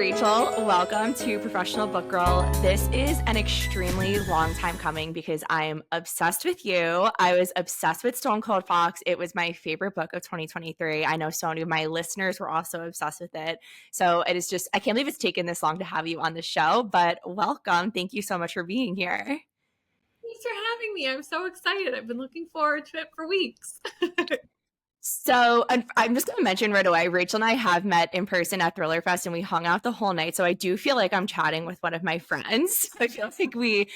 Rachel. Welcome to Professional Book Girl. This is an extremely long time coming because I am obsessed with you. I was obsessed with Stone Cold Fox. It was my favorite book of 2023. I know so many of my listeners were also obsessed with it. So it is just, I can't believe it's taken this long to have you on the show, but welcome. Thank you so much for being here. Thanks for having me. I'm so excited. I've been looking forward to it for weeks. So I'm just going to mention right away, Rachel and I have met in person at Thriller Fest and we hung out the whole night. So I do feel like I'm chatting with one of my friends. I feel like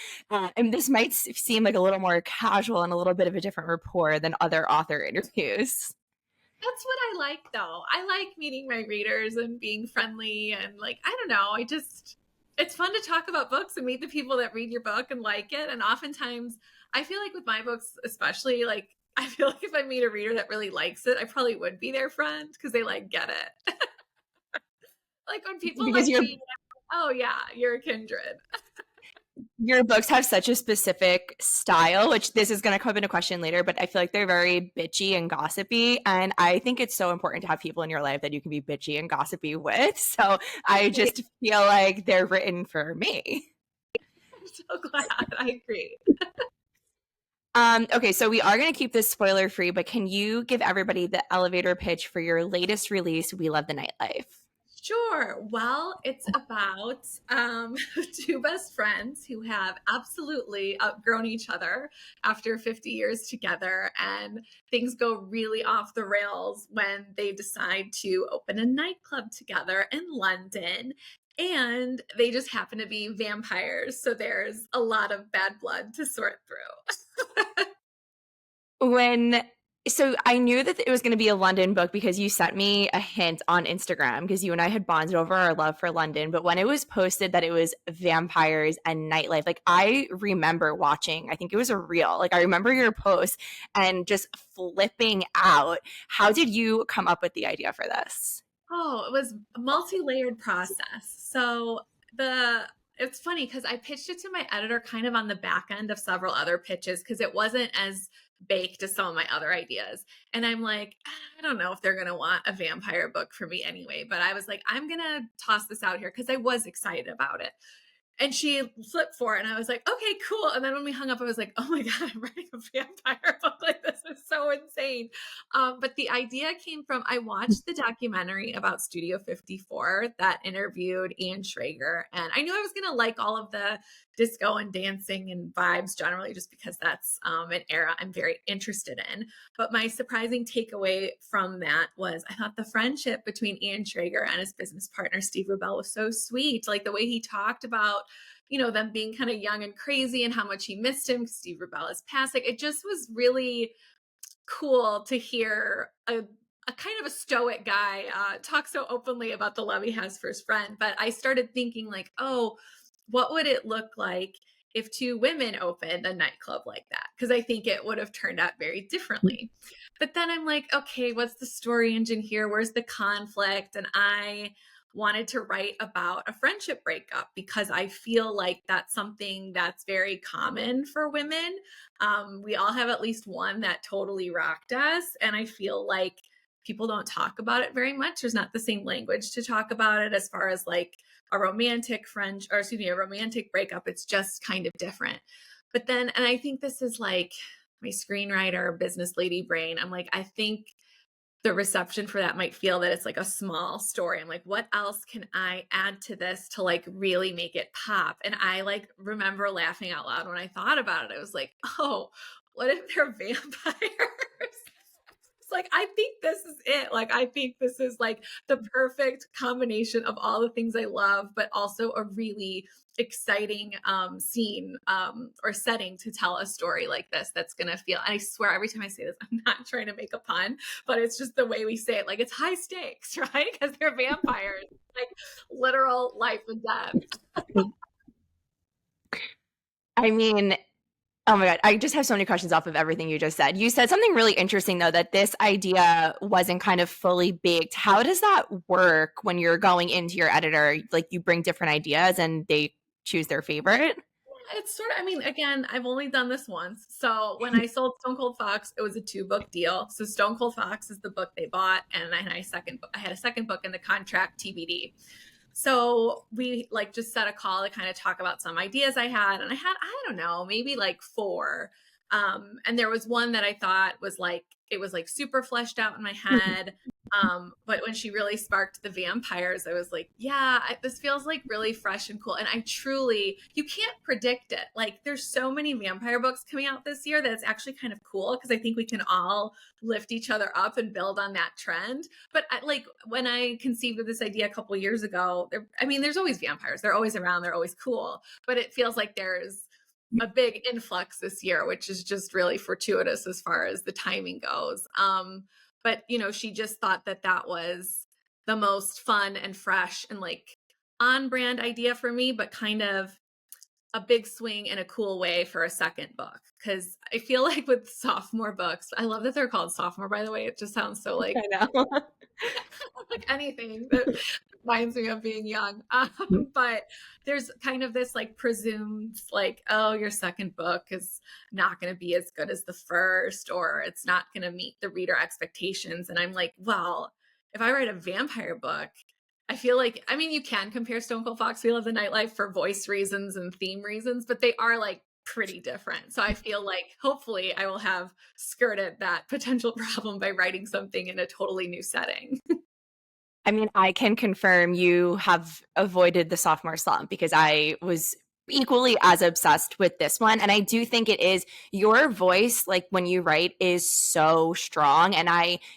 and this might seem like a little more casual and a little bit of a different rapport than other author interviews. That's what I like, though. I like meeting my readers and being friendly and I don't know. It's fun to talk about books and meet the people that read your book and like it. And oftentimes I feel like with my books, especially I feel like if I meet a reader that really likes it, I probably would be their friend because they get it. When people Because me, oh yeah, you're a kindred. Your books have such a specific style, which this is going to come up in a question later, but I feel like they're very bitchy and gossipy. And I think it's so important to have people in your life that you can be bitchy and gossipy with. So I just feel like they're written for me. I'm so glad. I agree. Okay, so we are going to keep this spoiler free, but can you give everybody the elevator pitch for your latest release, We Love the Nightlife? Sure. Well, it's about two best friends who have absolutely outgrown each other after 50 years together, and things go really off the rails when they decide to open a nightclub together in London. And they just happen to be vampires. So there's a lot of bad blood to sort through. So I knew that it was going to be a London book because you sent me a hint on Instagram because you and I had bonded over our love for London. But when it was posted that it was vampires and nightlife, I remember watching, I think it was a reel. I remember your post and just flipping out. How did you come up with the idea for this? Oh, it was a multi-layered process. So it's funny because I pitched it to my editor kind of on the back end of several other pitches because it wasn't as baked as some of my other ideas. And I'm like, I don't know if they're going to want a vampire book for me anyway, but I was like, I'm going to toss this out here because I was excited about it. And she flipped for it and I was like, okay, cool. And then when we hung up, I was like, oh my God, I'm writing a vampire book. This is so insane. But the idea came from, I watched the documentary about Studio 54 that interviewed Ian Schrager. And I knew I was going to like all of the disco and dancing and vibes generally, just because that's an era I'm very interested in. But my surprising takeaway from that was I thought the friendship between Ian Schrager and his business partner, Steve Rubell, was so sweet. The way he talked about them being kind of young and crazy and how much he missed him because Steve Rubell is passing. It just was really cool to hear a kind of a stoic guy talk so openly about the love he has for his friend. But I started thinking oh, what would it look like if two women opened a nightclub like that? Because I think it would have turned out very differently. But then I'm like, okay, what's the story engine here? Where's the conflict? And I wanted to write about a friendship breakup because I feel like that's something that's very common for women. We all have at least one that totally rocked us. And I feel like people don't talk about it very much. There's not the same language to talk about it as far as a romantic a romantic breakup. It's just kind of different. But then, and I think this is my screenwriter, business lady brain. I'm like, I think the reception for that might feel that it's a small story. I'm like, what else can I add to this to really make it pop? And I remember laughing out loud when I thought about it. I was like, oh, what if they're vampires? I think this is it. I think this is the perfect combination of all the things I love, but also a really exciting scene or setting to tell a story like this that's going to feel, and I swear every time I say this, I'm not trying to make a pun, but it's just the way we say it. It's high stakes, right? Because they're vampires, literal life and death. I mean, oh my God, I just have so many questions off of everything you just said. You said something really interesting, though, that this idea wasn't kind of fully baked. How does that work when you're going into your editor? You bring different ideas and they choose their favorite? It's sort of, again, I've only done this once. So when I sold Stone Cold Fox, it was a 2-book deal. So Stone Cold Fox is the book they bought. And I had a second book in the contract, TBD. So we like just set a call to kind of talk about some ideas I had. And I don't know, maybe like four. And there was one that I thought was like, it was like super fleshed out in my head. But when she really sparked the vampires, I was like, yeah, this feels like really fresh and cool. And I truly, you can't predict it. Like there's so many vampire books coming out this year that it's actually kind of cool because I think we can all lift each other up and build on that trend. But like when I conceived of this idea a couple years ago, there's always vampires. They're always around. They're always cool. But it feels like there's a big influx this year, which is just really fortuitous as far as the timing goes. But she just thought that that was the most fun and fresh and like on brand idea for me, but kind of a big swing in a cool way for a second book. Cause I feel like with sophomore books, I love that they're called sophomore, by the way. It just sounds so like, I know. like anything that reminds me of being young. But there's kind of this like presumed like, oh, your second book is not going to be as good as the first, or it's not going to meet the reader expectations. And I'm like, well, if I write a vampire book, I feel like, you can compare Stone Cold Fox, We Love the Nightlife for voice reasons and theme reasons, but they are like pretty different. So I feel like hopefully I will have skirted that potential problem by writing something in a totally new setting. I can confirm you have avoided the sophomore slump because I was equally as obsessed with this one. And I do think it is your voice, like when you write, is so strong. And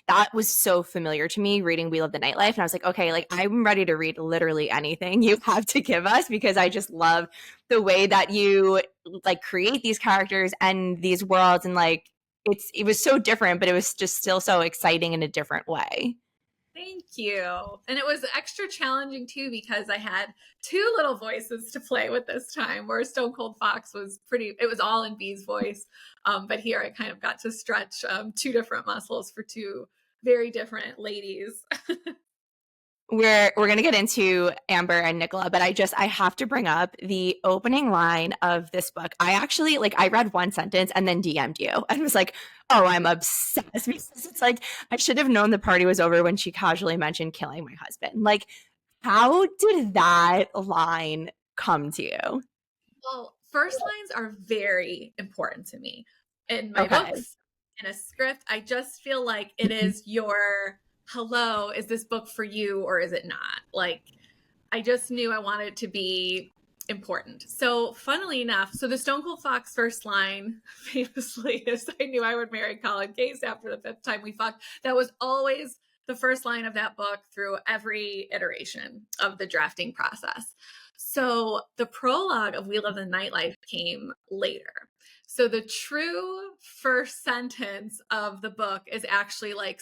that was so familiar to me reading We Love the Nightlife. And I was like, okay, like I'm ready to read literally anything you have to give us because I just love the way that you like create these characters and these worlds. And like it was so different, but it was just still so exciting in a different way. Thank you. And it was extra challenging too because I had two little voices to play with this time, where Stone Cold Fox was it was all in Bee's voice. But here I kind of got to stretch two different muscles for two very different ladies. We're gonna get into Amber and Nicola, but I have to bring up the opening line of this book. I actually I read one sentence and then DM'd you and was like, oh, I'm obsessed because it's like I should have known the party was over when she casually mentioned killing my husband. Like, how did that line come to you? Well, first lines are very important to me in my Okay. books, in a script. I just feel like it is your hello, is this book for you or is it not? Like, I just knew I wanted it to be important. So, funnily enough, so the Stone Cold Fox first line famously is I knew I would marry Colin Case after the fifth time we fucked. That was always the first line of that book through every iteration of the drafting process. So the prologue of We Love the Nightlife came later. So the true first sentence of the book is actually like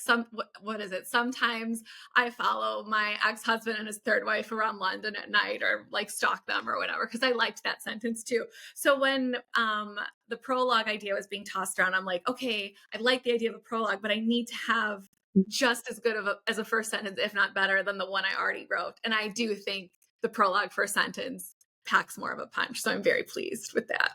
what is it? Sometimes I follow my ex-husband and his third wife around London at night or like stalk them or whatever, because I liked that sentence too. So when the prologue idea was being tossed around, I'm like, okay, I like the idea of a prologue, but I need to have just as good as a first sentence, if not better than the one I already wrote. And I do think the prologue first sentence packs more of a punch. So I'm very pleased with that.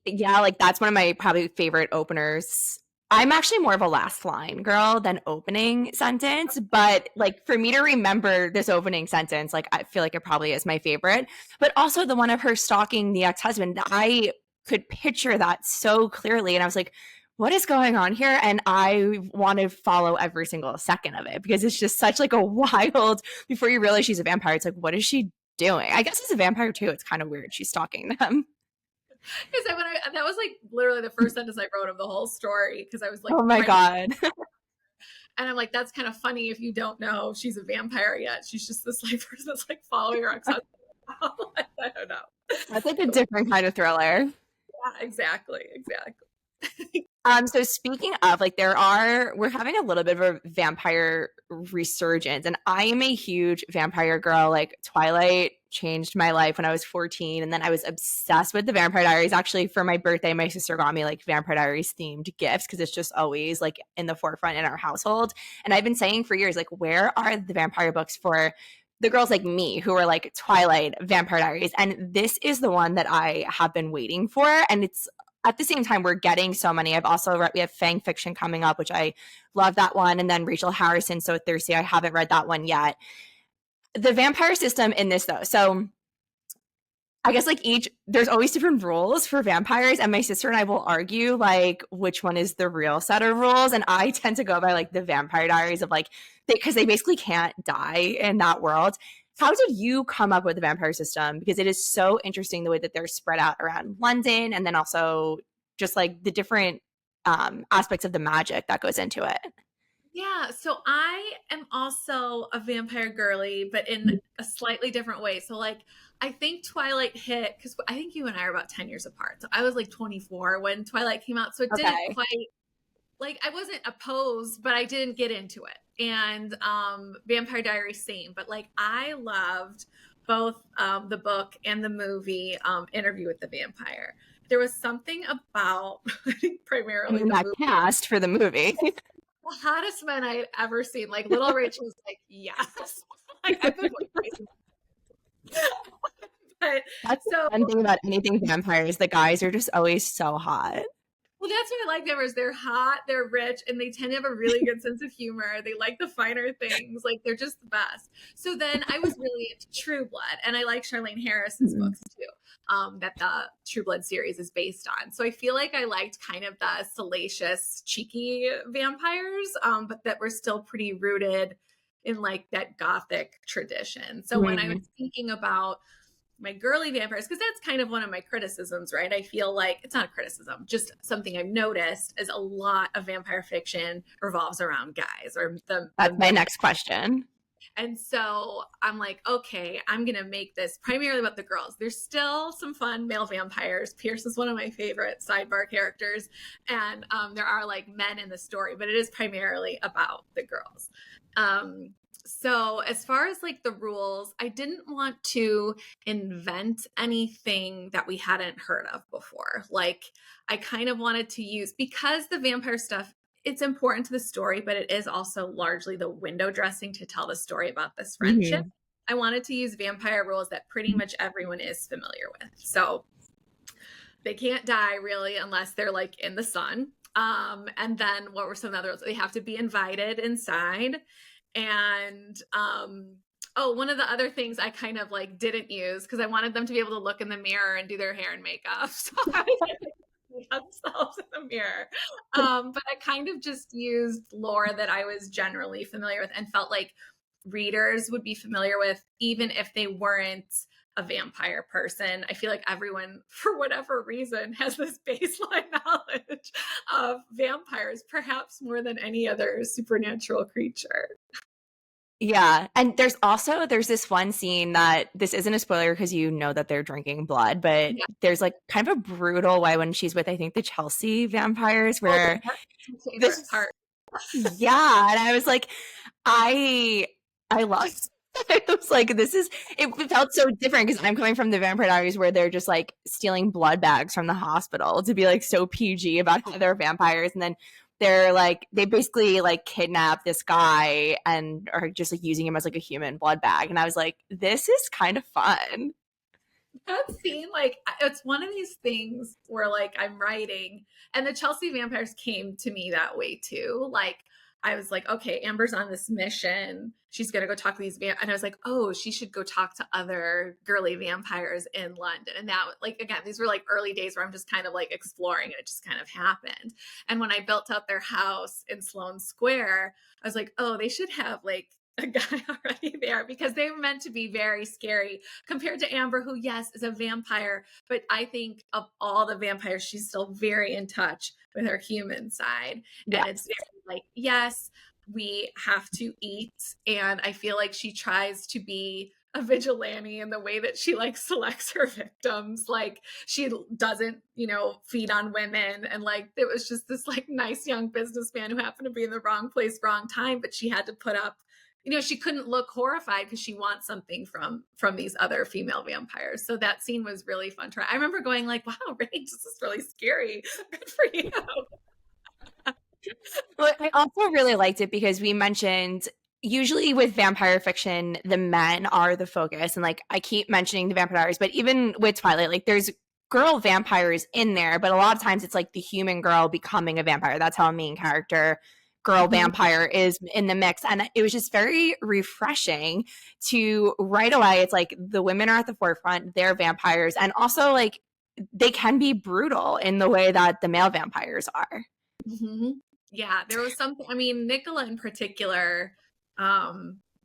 Yeah, like that's one of my probably favorite openers. I'm actually more of a last line girl than opening sentence, but like for me to remember this opening sentence, like I feel like it probably is my favorite. But also the one of her stalking the ex-husband, I could picture that so clearly. And I was like, what is going on here? And I want to follow every single second of it because it's just such like a wild, before you realize she's a vampire, it's like, what is she doing? I guess as a vampire too, it's kind of weird. She's stalking them. Because that was like literally the first sentence I wrote of the whole story. Because I was like, Oh my God. and I'm like, that's kind of funny if you don't know she's a vampire yet. She's just this like person that's like following her ex-husband. I don't know. That's like a different kind of thriller. Yeah, exactly. So speaking of like we're having a little bit of a vampire resurgence and I am a huge vampire girl. Like Twilight changed my life when I was 14 and then I was obsessed with the Vampire Diaries. Actually, for my birthday, my sister got me like Vampire Diaries themed gifts because it's just always like in the forefront in our household. And I've been saying for years, like, where are the vampire books for the girls like me who are like Twilight, Vampire Diaries? And this is the one that I have been waiting for. And it's at the same time, we're getting so many. We have Fang Fiction coming up, which I love that one. And then Rachel Harrison, So Thirsty. I haven't read that one yet. the vampire system in this though. So I guess like there's always different rules for vampires, and my sister and I will argue like which one is the real set of rules. And I tend to go by like the Vampire Diaries of like, because they basically can't die in that world. How did you come up with the vampire system? Because it is so interesting the way that they're spread out around London, and then also just like the different aspects of the magic that goes into it. Yeah, so I am also a vampire girly, but in a slightly different way. So like I think Twilight hit because I think you and I are about 10 years apart. So I was like 24 when Twilight came out. So it didn't Okay. quite like I wasn't opposed, but I didn't get into it. And Vampire Diaries same, but like I loved both the book and the movie Interview with the Vampire. There was something about I think I primarily mean, the that movie cast for the movie. the hottest men I had ever seen. Like Little Rich was like, yes. Like I've been like, but That's the so fun thing about anything vampires. The guys are just always so hot. well, that's what I like them is they're hot, they're rich, and they tend to have a really good sense of humor. They like the finer things. Like they're just the best. So then I was really into True Blood, and I like Charlene Harris's Mhm. books too. That the True Blood series is based on. So I feel like I liked kind of the salacious, cheeky vampires, but that were still pretty rooted in like that gothic tradition. So when I was Mhm. thinking about my girly vampires, because that's kind of one of my criticisms, right? I feel like it's not a criticism, just something I've noticed is a lot of vampire fiction revolves around guys or the That's my men. next question. And so I'm like, okay, I'm going to make this primarily about the girls. There's still some fun male vampires. Pierce is one of my favorite sidebar characters. And there are like men in the story, but it is primarily about the girls. So as far as like the rules, I didn't want to invent anything that we hadn't heard of before. Like I kind of wanted to use, because the vampire stuff, it's important to the story, but it is also largely the window dressing to tell the story about this friendship. Mhm. I wanted to use vampire rules that pretty much everyone is familiar with. So they can't die really unless they're like in the sun. And then what were some other rules? They have to be invited inside. And oh, one of the other things I kind of like didn't use because I wanted them to be able to look in the mirror and do their hair and makeup. So I was like, themselves in the mirror. But I kind of just used lore that I was generally familiar with and felt like readers would be familiar with, even if they weren't a vampire person. I feel like everyone, for whatever reason, has this baseline knowledge of vampires, perhaps more than any other supernatural creature. Yeah. And there's this one scene that this isn't a spoiler because you know that they're drinking blood, but Yeah. there's like kind of a brutal way when she's with I think the Chelsea vampires Oh, where that's my favorite this part. yeah, and I was like, I I love it was like it felt so different because I'm coming from the Vampire Diaries where they're just like stealing blood bags from the hospital to be like so PG about how they're vampires, and then they're like they basically like kidnap this guy and are just like using him as like a human blood bag, and I was like, this is kind of fun. That scene, like, it's one of these things where, like, I'm writing, and the Chelsea vampires came to me that way too. Like, I was like, okay, Amber's on this mission. She's gonna go talk to these and I was like, oh, she should go talk to other girly vampires in London. And that, like, again, these were like early days where I'm just kind of like exploring, and it just kind of happened. And when I built out their house in Sloane Square, I was like, oh, they should have like a guy already there because they were meant to be very scary compared to Amber, who, yes, is a vampire, but I think of all the vampires, she's still very in touch with her human side. And it's Yes. very like, yes, we have to eat. And I feel like she tries to be a vigilante in the way that she like selects her victims. Like she doesn't, feed on women. And like it was just this like nice young businessman who happened to be in the wrong place, wrong time, but she had to put up she couldn't look horrified because she wants something from these other female vampires. So that scene was really fun to write. I remember going like, wow, Rage, this is really scary. Good for you. But I also really liked it because we mentioned usually with vampire fiction, the men are the focus. And like I keep mentioning the Vampire Diaries, but even with Twilight, like there's girl vampires in there, but a lot of times it's like the human girl becoming a vampire. That's how a main character girl Mhm. vampire is in the mix. And it was just very refreshing to right away, it's like the women are at the forefront, they're vampires. And also like they can be brutal in the way that the male vampires are. Mhm. Yeah, there was something, I mean, Nicola in particular,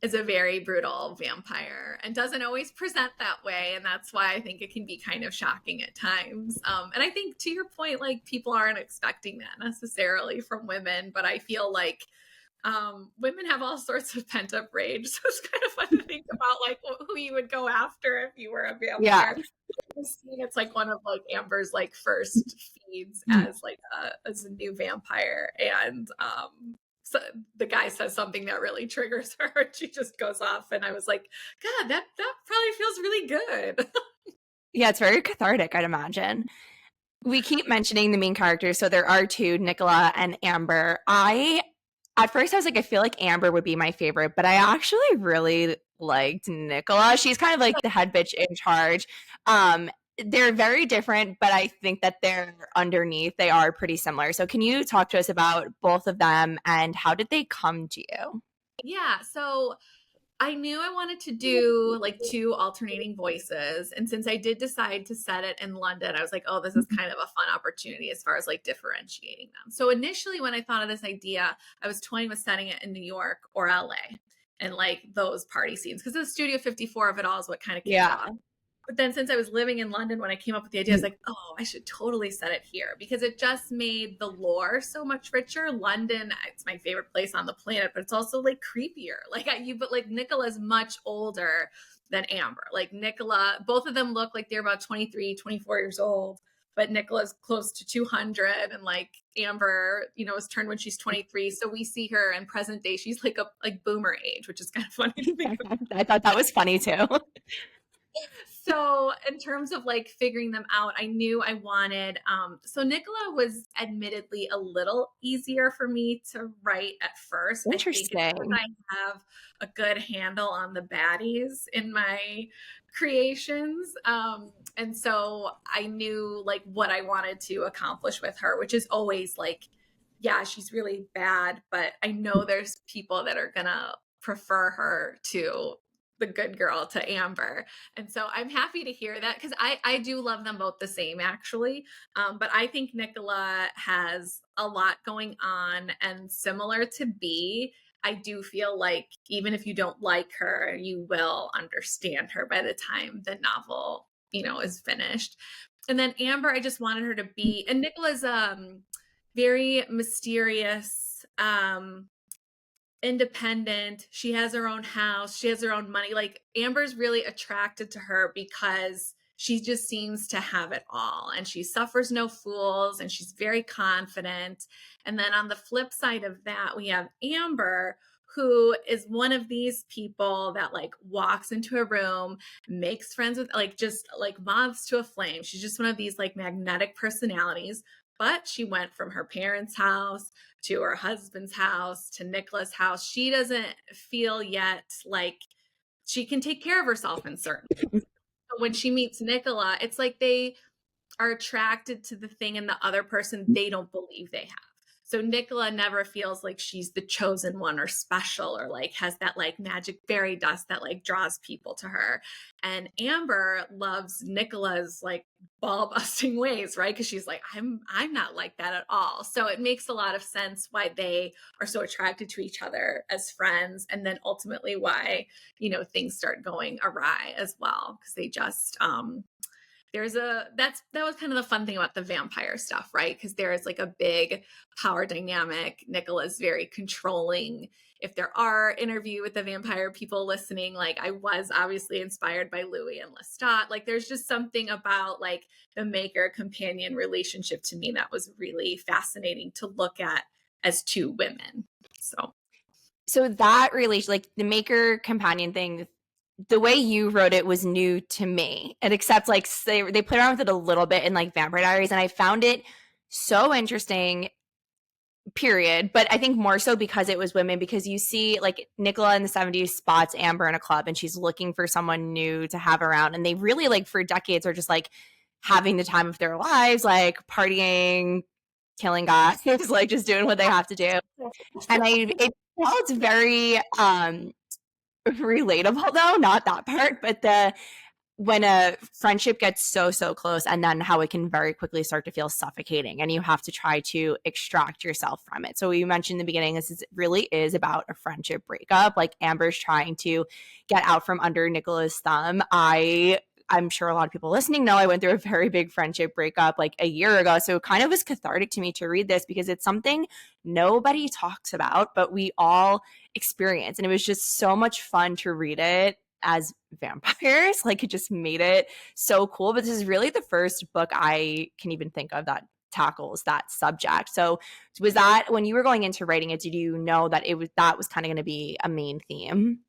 is a very brutal vampire and doesn't always present that way, and that's why I think it can be kind of shocking at times. And I think to your point, like people aren't expecting that necessarily from women, but I feel like women have all sorts of pent up rage, so it's kind of fun to think about like who you would go after if you were a Yeah. vampire. It's like one of like Amber's like first feeds as like as a new vampire, and so the guy says something that really triggers her, and she just goes off, and I was like, God, that probably feels really good. Yeah, it's very cathartic, I'd imagine. We keep mentioning the main characters, so there are two, Nicola and Amber. At first I was like, I feel like Amber would be my favorite, but I actually really liked Nicola. She's kind of like the head bitch in charge. They're very different, but I think that they're underneath, they are pretty similar. So can you talk to us about both of them and how did they come to you? Yeah, so I knew I wanted to do like two alternating voices. And since I did decide to set it in London, I was like, oh, this is kind of a fun opportunity as far as like differentiating them. So initially, when I thought of this idea, I was toying with setting it in New York or LA and like those party scenes because the Studio 54 of it all is what kind of kicked it Yeah. off. But then since I was living in London when I came up with the idea, I was like, oh, I should totally set it here because it just made the lore so much richer. London, it's my favorite place on the planet, but it's also like creepier. But like Nicola's much older than Amber. Like Nicola, both of them look like they're about 23, 24 years old, but Nicola's close to 200 and like Amber, is turned when she's 23. So we see her in present day. She's like a like boomer age, which is kind of funny to think about. I thought that was funny too. So in terms of like figuring them out, I knew I wanted so Nicola was admittedly a little easier for me to write at first. I think it's because Interesting. I have a good handle on the baddies in my creations. And so I knew like what I wanted to accomplish with her, which is always like, yeah, she's really bad, but I know there's people that are gonna prefer her to the good girl to Amber. And so I'm happy to hear that because I do love them both the same actually. But I think Nicola has a lot going on, and similar to B, I do feel like even if you don't like her, you will understand her by the time the novel, is finished. And then Amber, I just wanted her to be, and Nicola's very mysterious, independent. She has her own house. She has her own money. Like Amber's really attracted to her because she just seems to have it all and she suffers no fools and she's very confident. And then on the flip side of that, we have Amber, who is one of these people that like walks into a room, makes friends with like just like moths to a flame. She's just one of these like magnetic personalities. But she went from her parents' house to her husband's house to Nicola's house. She doesn't feel yet like she can take care of herself in certain ways. But when she meets Nicola, it's like they are attracted to the thing in the other person they don't believe they have. So Nicola never feels like she's the chosen one or special or like has that like magic fairy dust that like draws people to her. And Amber loves Nicola's like ball busting ways, right? Because she's like, I'm not like that at all. So it makes a lot of sense why they are so attracted to each other as friends, and then ultimately why things start going awry as well because they just that was kind of the fun thing about the vampire stuff, right? Because there is like a big power dynamic. Nicola's very controlling. If there are interview with the vampire people listening, like I was obviously inspired by Louis and Lestat. Like there's just something about like the maker companion relationship to me that was really fascinating to look at as two women. So that relation, like the maker companion thing, the way you wrote it was new to me. And except like they played around with it a little bit in like Vampire Diaries, and I found it so interesting. Period. But I think more so because it was women, because you see like Nicola in the 70s spots Amber in a club and she's looking for someone new to have around. And they really like for decades are just like having the time of their lives, like partying, killing guys, like just doing what they have to do. And it felt very relatable though, not that part, but the when a friendship gets so close and then how it can very quickly start to feel suffocating and you have to try to extract yourself from it. So you mentioned in the beginning, really is about a friendship breakup. Like Amber's trying to get out from under Nicola's thumb. I'm sure a lot of people listening know I went through a very big friendship breakup like a year ago. So it kind of was cathartic to me to read this because it's something nobody talks about, but we all experience. And it was just so much fun to read it as vampires. Like it just made it so cool. But this is really the first book I can even think of that tackles that subject. So was that when you were going into writing it, did you know that that was kind of going to be a main theme?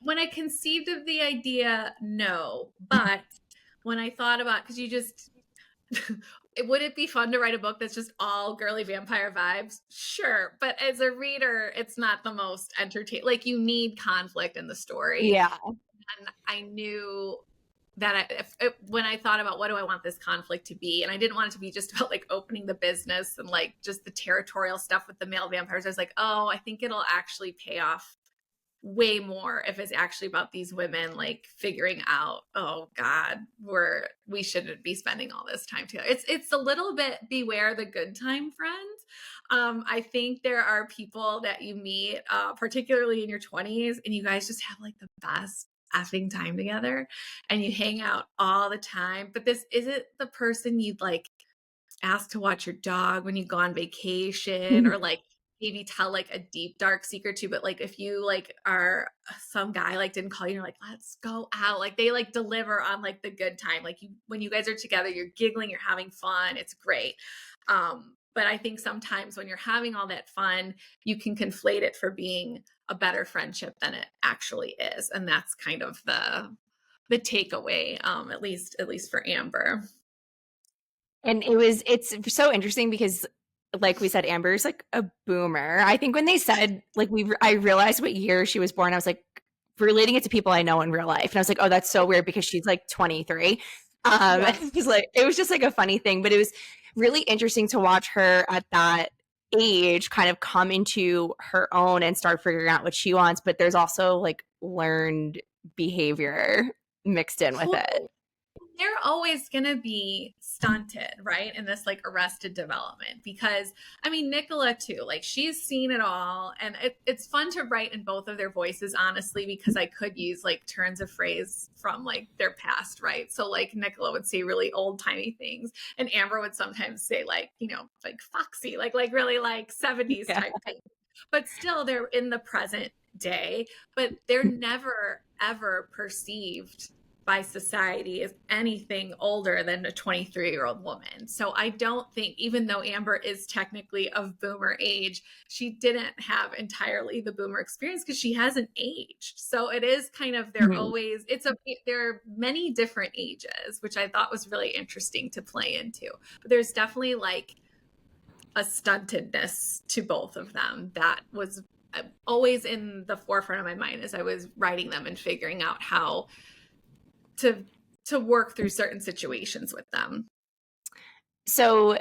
When I conceived of the idea, no. But when I thought about, because you just, would it be fun to write a book that's just all girly vampire vibes? Sure. But as a reader, it's not the most entertaining. Like you need conflict in the story. Yeah. And I knew that when I thought about what do I want this conflict to be, and I didn't want it to be just about like opening the business and like just the territorial stuff with the male vampires. I was like, oh, I think it'll actually pay off way more if it's actually about these women like figuring out, oh God, we shouldn't be spending all this time together. It's a little bit beware the good time friends. I think there are people that you meet, particularly in your 20s, and you guys just have like the best effing time together and you hang out all the time. But this isn't the person you'd like ask to watch your dog when you go on vacation or like maybe tell like a deep dark secret to, but like if you like are some guy like didn't call you, you're like, let's go out, like they like deliver on like the good time, like when you guys are together, you're giggling, you're having fun, it's great. But I think sometimes when you're having all that fun, you can conflate it for being a better friendship than it actually is, and that's kind of the takeaway, at least for Amber. And it's so interesting because like we said, Amber's like a boomer. I think when they said like I realized what year she was born, I was like relating it to people I know in real life. And I was like, oh, that's so weird because she's like 23. Yes. It was just like a funny thing, but it was really interesting to watch her at that age kind of come into her own and start figuring out what she wants. But there's also like learned behavior mixed in with it. They're always going to be stunted, right? In this like arrested development, because I mean, Nicola too, like she's seen it all. And it's fun to write in both of their voices, honestly, because I could use like turns of phrase from like their past, right? So like Nicola would say really old timey things and Amber would sometimes say like, like foxy, like really like 70s type things. But still they're in the present day, but they're never ever perceived by society as anything older than a 23-year-old woman. So I don't think, even though Amber is technically of boomer age, she didn't have entirely the boomer experience because she hasn't aged. So it is kind of, there are many different ages, which I thought was really interesting to play into. But there's definitely like a stuntedness to both of them that was always in the forefront of my mind as I was writing them and figuring out how to work through certain situations with them. So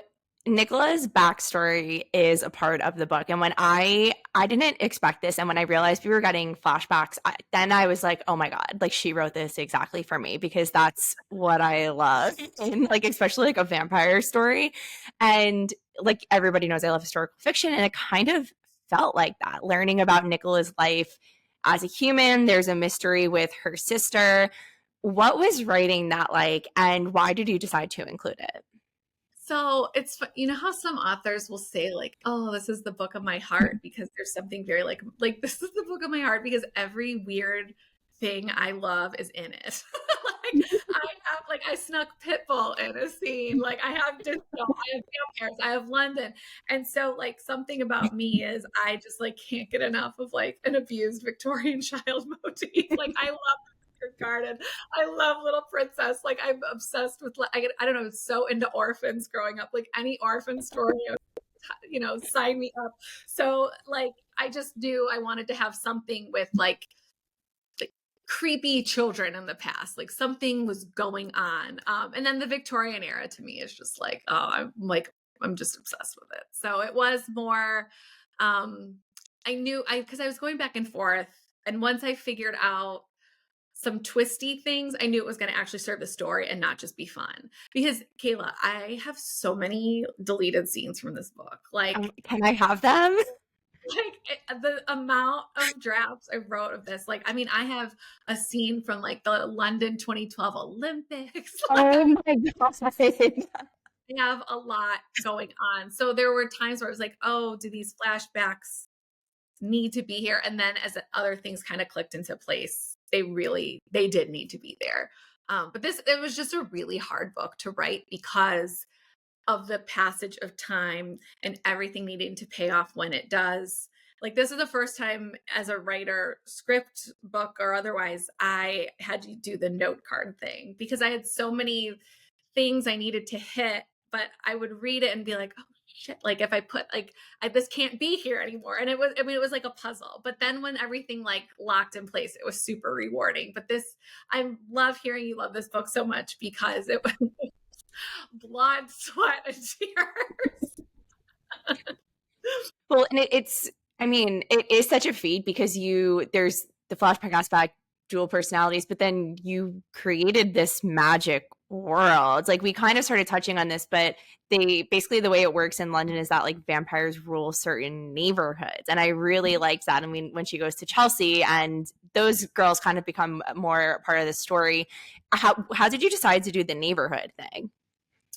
Nicola's backstory is a part of the book, and when I didn't expect this, and when I realized we were getting flashbacks, then I was like, oh my god, like she wrote this exactly for me because that's what I love in like especially like a vampire story. And like everybody knows I love historical fiction, and it kind of felt like that, learning about Nicola's life as a human. There's a mystery with her sister. What was writing that like, and why did you decide to include it? So it's, how some authors will say like, oh, this is the book of my heart because there's something very like this is the book of my heart because every weird thing I love is in it. I snuck Pitbull in a scene. Like I have disco, I have vampires, I have London. And so like something about me is I just like can't get enough of like an abused Victorian child motif. Like I love Garden. I love Little Princess. Like I'm obsessed with, I don't know, so into orphans growing up. Like any orphan story, sign me up. So like I just knew I wanted to have something with like creepy children in the past, like something was going on. And then the Victorian era to me is just like, oh, I'm like I'm just obsessed with it. So it was more, because I was going back and forth. And once I figured out some twisty things, I knew it was going to actually serve the story and not just be fun. Because Kayla, I have so many deleted scenes from this book. Can I have them? The amount of drafts I wrote of this, like, I mean, I have a scene from like the London 2012 Olympics. Oh my gosh. I have a lot going on. So there were times where I was like, oh, do these flashbacks need to be here? And then as other things kind of clicked into place, they did need to be there. But it was just a really hard book to write because of the passage of time and everything needing to pay off when it does. Like, this is the first time as a writer, script, book, or otherwise, I had to do the note card thing because I had so many things I needed to hit, but I would read it and be like, oh shit, like if I put this can't be here anymore. And it was like a puzzle. But then when everything like locked in place, it was super rewarding. But I love hearing you love this book so much because it was blood, sweat, and tears. Well, and I mean, it is such a feat because there's the flashback aspect, dual personalities, but then you created this magic world. Like, we kind of started touching on this, but basically the way it works in London is that like vampires rule certain neighborhoods. And I really liked that. I mean, when she goes to Chelsea and those girls kind of become more part of the story, how did you decide to do the neighborhood thing?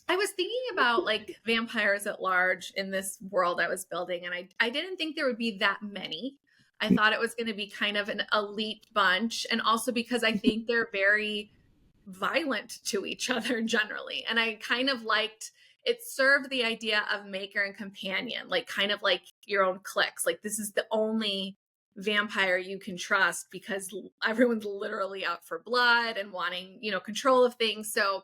I was thinking about like vampires at large in this world I was building, and I didn't think there would be that many. I thought it was going to be kind of an elite bunch, and also because I think they're very violent to each other generally. And I kind of liked it served the idea of maker and companion, like kind of like your own cliques. Like, this is the only vampire you can trust because everyone's literally out for blood and wanting, control of things. So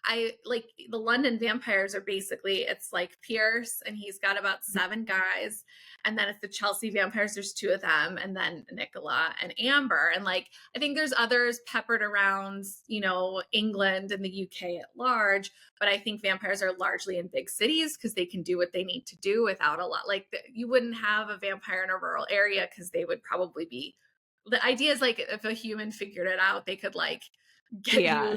I like the London vampires are basically, it's like Pierce and he's got about 7 guys. And then it's the Chelsea vampires, there's 2 of them, and then Nicola and Amber. And like, I think there's others peppered around, England and the UK at large. But I think vampires are largely in big cities because they can do what they need to do without a lot. Like, you wouldn't have a vampire in a rural area because they would probably be, the idea is like if a human figured it out, they could like get you, Yeah.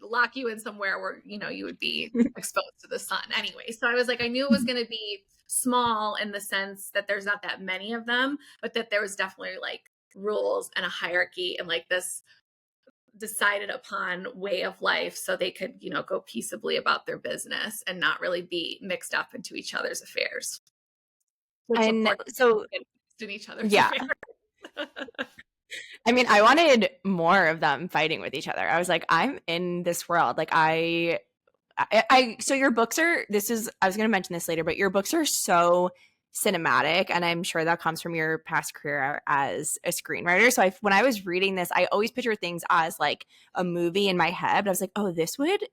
lock you in somewhere where you would be exposed to the sun anyway. So I was like, I knew it was going to be small in the sense that there's not that many of them, but that there was definitely like rules and a hierarchy and like this decided upon way of life so they could go peaceably about their business and not really be mixed up into each other's affairs, which of And course so, in each other's yeah. affairs. I mean, I wanted more of them fighting with each other. I was like, I'm in this world. Like, so your books I was going to mention this later, but your books are so cinematic. And I'm sure that comes from your past career as a screenwriter. So when I was reading this, I always picture things as like a movie in my head. But I was like, oh, this would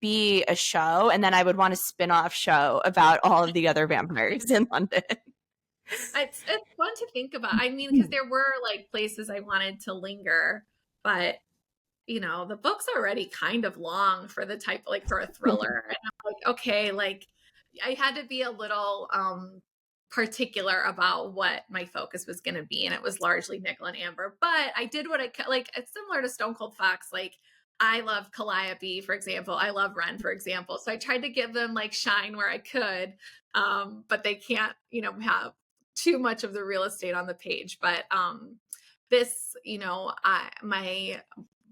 be a show. And then I would want a spin-off show about all of the other vampires in London. It's fun to think about. I mean, because there were like places I wanted to linger, but the book's already kind of long for the type, like for a thriller. And I'm like, okay, like I had to be a little particular about what my focus was going to be. And it was largely Nickel and Amber, but I did what I could. Like, it's similar to Stone Cold Fox. Like, I love Calliope, for example. I love Ren, for example. So I tried to give them like shine where I could. But they can't, have too much of the real estate on the page. But this,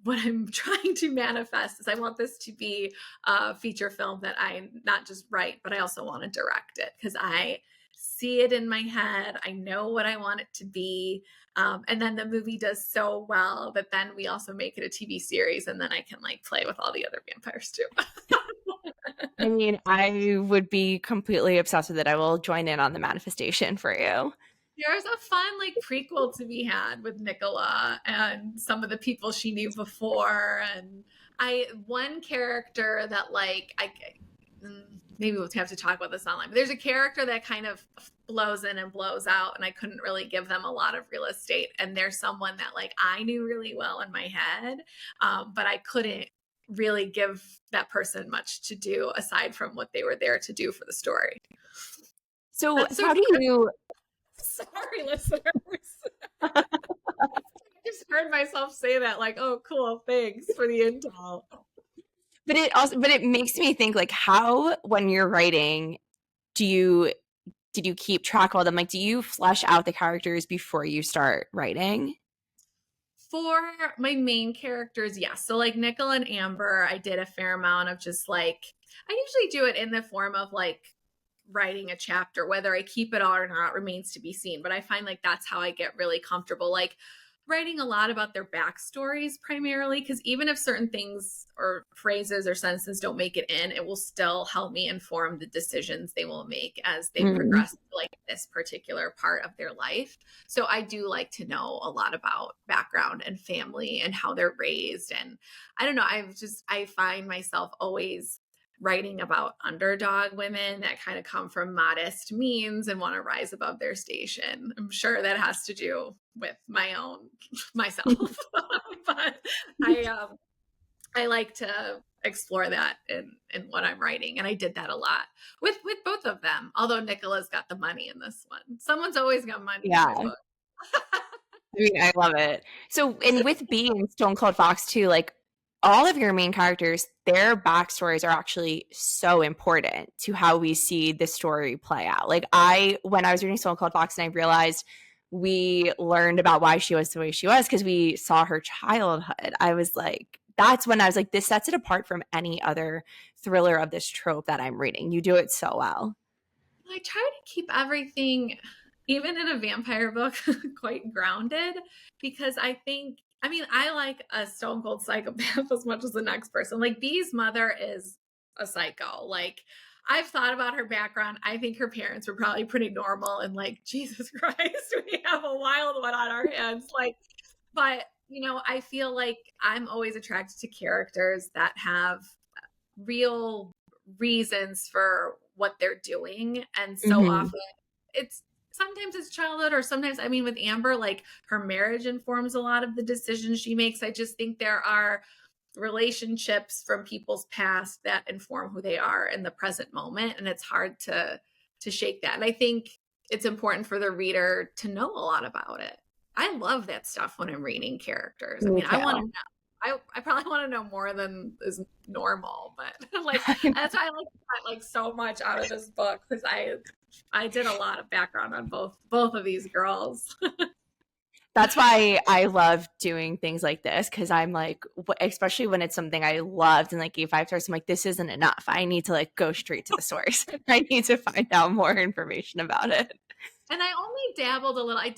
what I'm trying to manifest is I want this to be a feature film that I not just write, but I also want to direct it because I see it in my head. I know what I want it to be. And then the movie does so well that then we also make it a TV series and then I can like play with all the other vampires too. I mean, I would be completely obsessed with it. I will join in on the manifestation for you. There's a fun like prequel to be had with Nicola and some of the people she knew before. And one character that like, maybe we'll have to talk about this online, but there's a character that kind of blows in and blows out and I couldn't really give them a lot of real estate. And there's someone that like I knew really well in my head, but I couldn't really give that person much to do aside from what they were there to do for the story. So That's so how do you sorry, listeners. I just heard myself say that, like, oh, cool, thanks for the intel. but it makes me think, like, how, when you're writing, do you did you keep track of all them? Like, do you flesh out the characters before you start writing? For my main characters, yes. So like Nickel and Amber, I did a fair amount of just like, I usually do it in the form of like writing a chapter. Whether I keep it all or not remains to be seen, but I find like that's how I get really comfortable, like writing a lot about their backstories primarily, because even if certain things or phrases or sentences don't make it in, it will still help me inform the decisions they will make as they progress to like this particular part of their life. So I do like to know a lot about background and family and how they're raised. And I don't know, I find myself always writing about underdog women that kind of come from modest means and want to rise above their station. I'm sure that has to do with my own myself. But I like to explore that in what I'm writing. And I did that a lot with both of them. Although Nicola's got the money in this one. Someone's always got money in my Yeah. book. I mean, I love it. So, and with being Stone Cold Fox too, like, all of your main characters, their backstories are actually so important to how we see the story play out. Like, when I was reading Stone Cold Fox and I realized we learned about why she was the way she was because we saw her childhood, I was like, that's when I was like, this sets it apart from any other thriller of this trope that I'm reading. You do it so well. I try to keep everything, even in a vampire book, quite grounded because I mean, I like a stone cold psychopath as much as the next person. Like, Bee's mother is a psycho. Like, I've thought about her background. I think her parents were probably pretty normal and like, Jesus Christ, we have a wild one on our hands. Like, but, I feel like I'm always attracted to characters that have real reasons for what they're doing. And so Mm-hmm. often it's sometimes it's childhood, or sometimes, I mean, with Amber, like her marriage informs a lot of the decisions she makes. I just think there are relationships from people's past that inform who they are in the present moment. And it's hard to shake that. And I think it's important for the reader to know a lot about it. I love that stuff when I'm reading characters. I Me mean, I want to too. know. I probably want to know more than is normal, but like that's why I like so much out of this book, because I did a lot of background on both of these girls. That's why I love doing things like this, because I'm like, especially when it's something I loved and like gave 5 stars, I'm like, this isn't enough. I need to like go straight to the source. I need to find out more information about it. And I only dabbled a little. I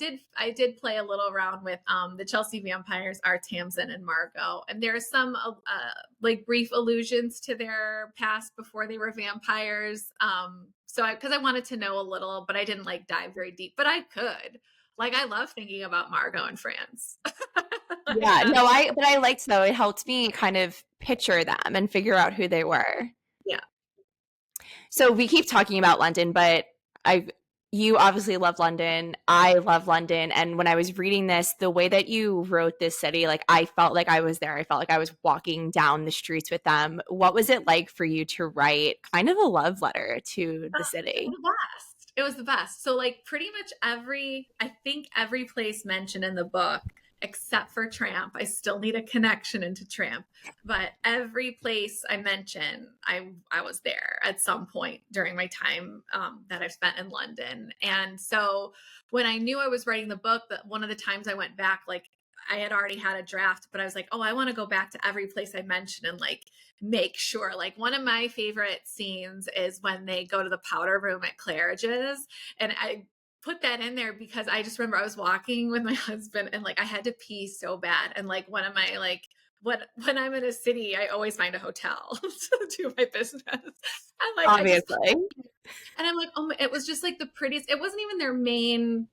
did play a little around with the Chelsea vampires are Tamsin and Margot, and there are some like brief allusions to their past before they were vampires. So because I wanted to know a little, but I didn't like dive very deep. But I could. Like, I love thinking about Margot in France. Like, Yeah, no, but I liked, though, it helped me kind of picture them and figure out who they were. yeah. So we keep talking about London, but I you obviously love London. I love London. And when I was reading this, the way that you wrote this city, like, I felt like I was there. I felt like I was walking down the streets with them. What was it like for you to write kind of a love letter to the It city? was the best. It was the best. So like pretty much I think every place mentioned in the book, except for Tramp, I still need a connection into Tramp. But every place I mention, I was there at some point during my time that I've spent in London. And so when I knew I was writing the book, that one of the times I went back, like I had already had a draft, but I was like, oh, I want to go back to every place I mentioned and like make sure. Like, one of my favorite scenes is when they go to the powder room at Claridge's, and I put that in there because I just remember I was walking with my husband and like I had to pee so bad, and like one of my like when I'm in a city, I always find a hotel to do my business. And like I just, Obviously. and I'm like, oh my, it was just like the prettiest. It wasn't even their main,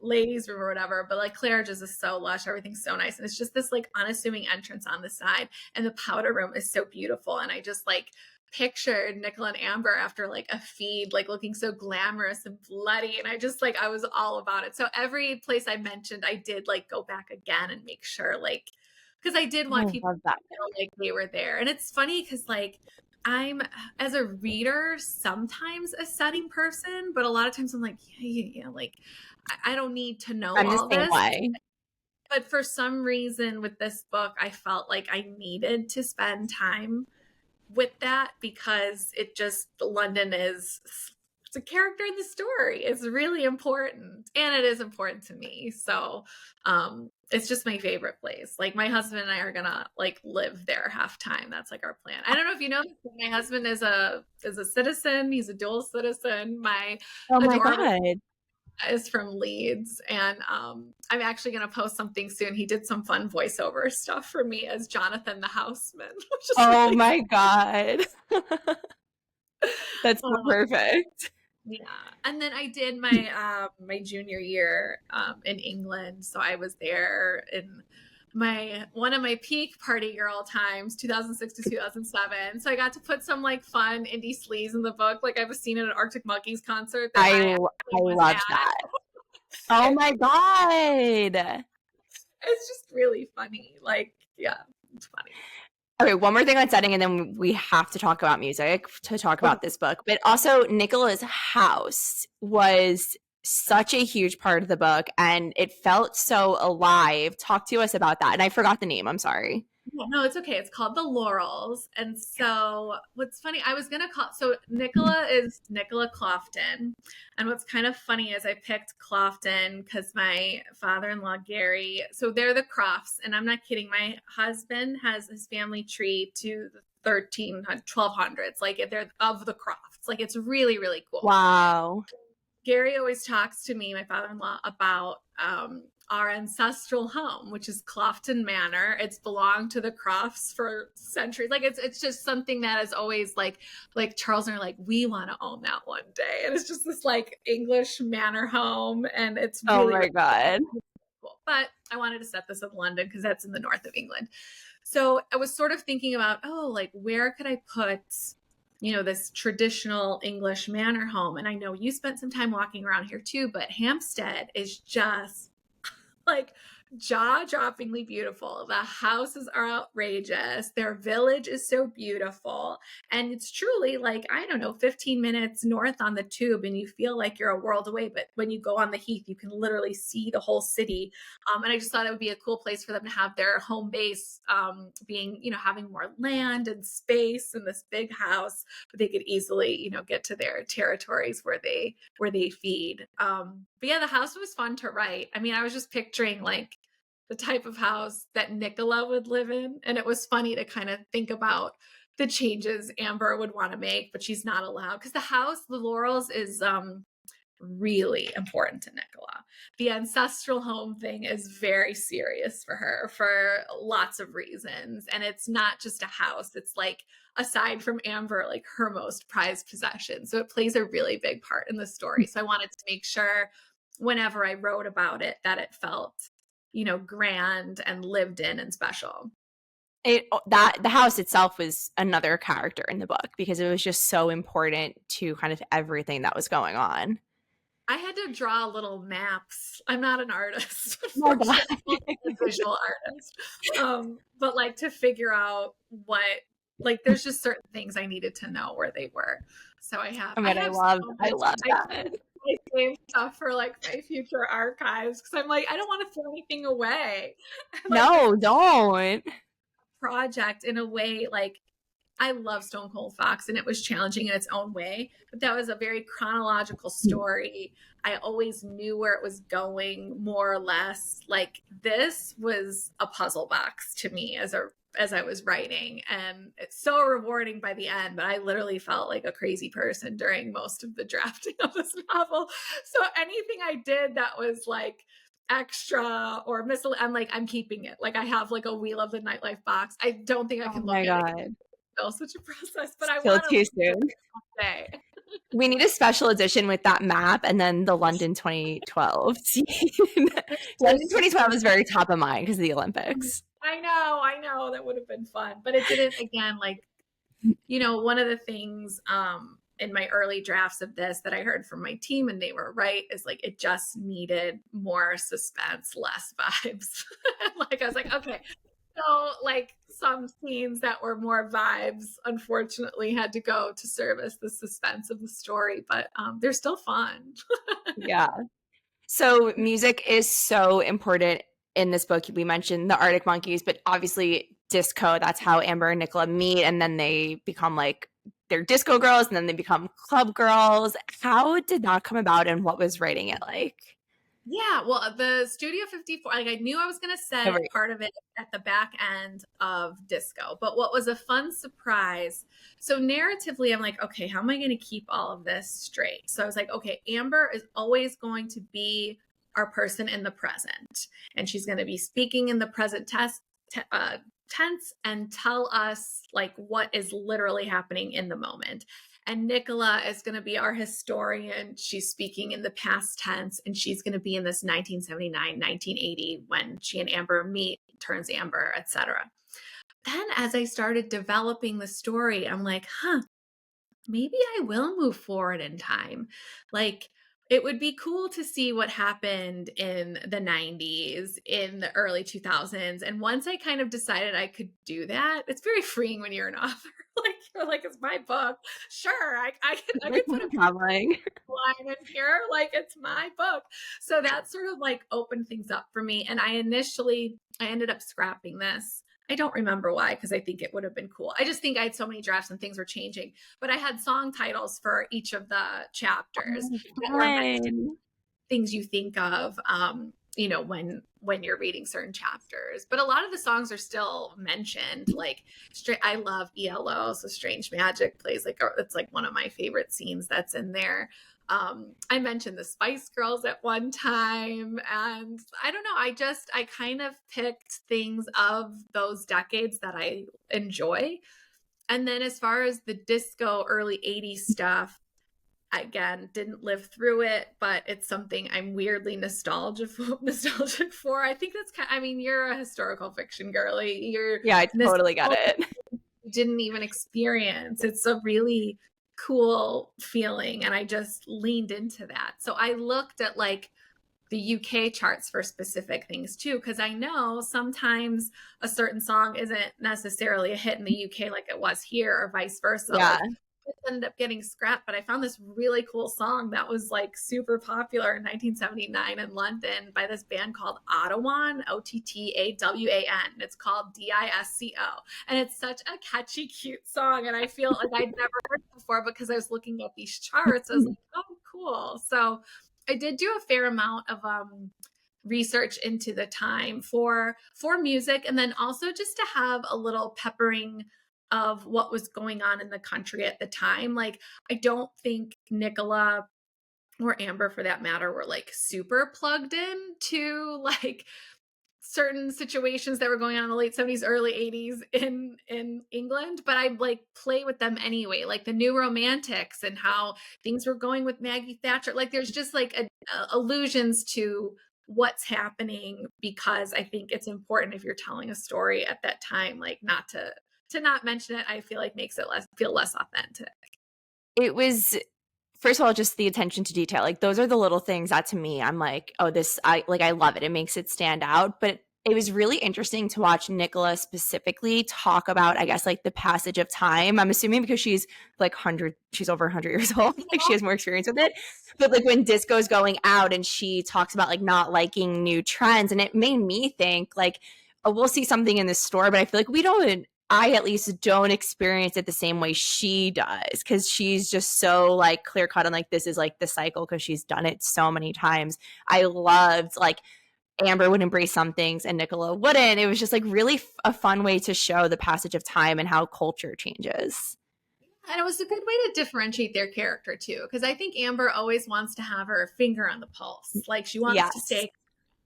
ladies room or whatever, but like Claridge's is so lush, everything's so nice, and it's just this like unassuming entrance on the side, and the powder room is so beautiful. And I just like pictured Nickel and Amber after like a feed, like looking so glamorous and bloody, and I was all about it. So every place I mentioned, I did like go back again and make sure like because I did I want people love that. to feel like they were there. And it's funny because like I'm, as a reader, sometimes a setting person, but a lot of times I'm like, yeah, like I don't need to know I'm the all same this. way. But for some reason with this book, I felt like I needed to spend time with that because it just, London is, it's a character in the story. It's really important, and it is important to me. So it's just my favorite place. Like my husband and I are gonna like live there half time. That's like our plan. I don't know if you know this, but my husband is a citizen. He's a dual citizen. My Oh my adorable God. is from Leeds, and I'm actually going to post something soon. He did some fun voiceover stuff for me as Jonathan the Houseman, which is Oh really my God. That's so fun. perfect. Yeah, and then I did my my junior year in England, so I was there in my one of my peak party girl times, 2006 to 2007. So I got to put some like fun indie sleaze in the book, like I was seen at an Arctic Monkeys concert that I I I was love at. that. Oh my God. It's just really funny. Like, yeah, it's funny. Okay, one more thing on setting, and then we have to talk about music to talk Okay. about this book. But also, Nicola's house was such a huge part of the book, and it felt so alive. Talk to us about that. And I forgot the name. I'm sorry. Yeah, no, it's okay. It's called The Laurels. And so what's funny, I was gonna call so Nicola is Nicola Clofton. And what's kind of funny is I picked Clofton because my father-in-law Gary, so they're the Crofts, and I'm not kidding. My husband has his family tree to the 1200s, like they're of the Crofts. Like it's really, really cool. Wow. Gary always talks to me, my father-in-law, about our ancestral home, which is Clofton Manor. It's belonged to the Crofts for centuries. Like it's just something that is always like Charles and I are like, we want to own that one day. And it's just this like English manor home, and it's Oh really, my really God. cool. But I wanted to set this in London because that's in the north of England. So I was sort of thinking about, oh, like where could I put this traditional English manor home? And I know you spent some time walking around here too, but Hampstead is just like jaw-droppingly beautiful. The houses are outrageous. Their village is so beautiful. And it's truly like, I don't know, 15 minutes north on the tube, and you feel like you're a world away. But when you go on the heath, you can literally see the whole city. And I just thought it would be a cool place for them to have their home base, being, having more land and space in this big house, but they could easily, get to their territories where they feed. But yeah, the house was fun to write. I mean, I was just picturing like the type of house that Nicola would live in. And it was funny to kind of think about the changes Amber would want to make, but she's not allowed because the house, the Laurels, is really important to Nicola. The ancestral home thing is very serious for her for lots of reasons. And it's not just a house. It's like, aside from Amber, like her most prized possession. So it plays a really big part in the story. So I wanted to make sure whenever I wrote about it that it felt, grand and lived in and special. The house itself was another character in the book because it was just so important to kind of everything that was going on. I had to draw little maps. I'm not an artist, Oh my unfortunately. God. I'm a visual artist. But like to figure out what, like, there's just certain things I needed to know where they were. So I have so I much. love that. I save stuff for like my future archives because I'm like, I don't want to throw anything away. Like No, don't. project in a way, like I love Stone Cold Fox, and it was challenging in its own way, but that was a very chronological story. I always knew where it was going, more or less. Like this was a puzzle box to me as I was writing, and it's so rewarding by the end, but I literally felt like a crazy person during most of the drafting of this novel. So anything I did that was like extra or I'm like, I'm keeping it. Like I have like a We Love the Nightlife box. I don't think I Oh can look my at it again. God. It's such a process, but I Still want too to soon. say. We need a special edition with that map and then the London 2012 scene. London 2012 is very top of mind because of the Olympics. I know that would have been fun, but it didn't. Again, like one of the things in my early drafts of this that I heard from my team, and they were right, is like it just needed more suspense, less vibes. Like I was like, okay, So like some scenes that were more vibes, unfortunately, had to go to service the suspense of the story, but they're still fun. Yeah. So music is so important in this book. We mentioned the Arctic Monkeys, but obviously disco, that's how Amber and Nicola meet, and then they become like they're disco girls and then they become club girls. How did that come about and what was writing it like? Yeah, well, the Studio 54, like I knew I was going to set Right. part of it at the back end of disco, but what was a fun surprise. So narratively, I'm like, okay, how am I going to keep all of this straight? So I was like, okay, Amber is always going to be our person in the present, and she's going to be speaking in the present tense and tell us like what is literally happening in the moment. And Nicola is going to be our historian. She's speaking in the past tense, and she's going to be in this 1979, 1980 when she and Amber meet, turns Amber, etc. Then as I started developing the story, I'm like, maybe I will move forward in time. Like, it would be cool to see what happened in the 90s, in the early 2000s. And once I kind of decided I could do that, it's very freeing when you're an author. Like, you're like, it's my book. Sure, I could put a Traveling. line in here. Like, it's my book. So that sort of like opened things up for me. And I ended up scrapping this. I don't remember why, because I think it would have been cool. I just think I had so many drafts and things were changing. But I had song titles for each of the chapters that were meant to Fun. things you think of, when you're reading certain chapters. But a lot of the songs are still mentioned. Like, I love ELO, so Strange Magic plays like it's like one of my favorite scenes that's in there. I mentioned the Spice Girls at one time, and I don't know. I kind of picked things of those decades that I enjoy. And then as far as the disco early 80s stuff, again, didn't live through it, but it's something I'm weirdly nostalgic for. I think I mean, you're a historical fiction girly. You're Yeah, I totally get nostalgic, it. didn't even experience. It's a really cool feeling, and I just leaned into that. So I looked at like the UK charts for specific things too, because I know sometimes a certain song isn't necessarily a hit in the UK like it was here, or vice versa. Yeah. Like, it ended up getting scrapped, but I found this really cool song that was like super popular in 1979 in London by this band called Ottawan, Ottawan. It's called Disco. And it's such a catchy, cute song. And I feel like I'd never heard it before because I was looking at these charts. I was like, oh, cool. So I did do a fair amount of research into the time for music, and then also just to have a little peppering of what was going on in the country at the time. Like, I don't think Nicola or Amber for that matter were like super plugged in to like certain situations that were going on in the late 70s, early 80s in England, but I like play with them anyway, like the New Romantics and how things were going with Maggie Thatcher. Like, there's just like allusions to what's happening, because I think it's important if you're telling a story at that time, like not mention it, I feel like makes it feel less authentic. It was, first of all, just the attention to detail. Like those are the little things that to me, I'm like, oh, I love it. It makes it stand out. But it was really interesting to watch Nicola specifically talk about, I guess, like the passage of time. I'm assuming because she's like 100, she's over 100 years old. Like she has more experience with it. But like when disco's going out and she talks about like not liking new trends, and it made me think like, oh, we'll see something in this store, but I feel like I at least don't experience it the same way she does, because she's just so like clear cut and like this is like the cycle because she's done it so many times. I loved like Amber would embrace some things and Nicola wouldn't. It was just like really a fun way to show the passage of time and how culture changes. And it was a good way to differentiate their character too, because I think Amber always wants to have her finger on the pulse. Like, she wants to Yes. stay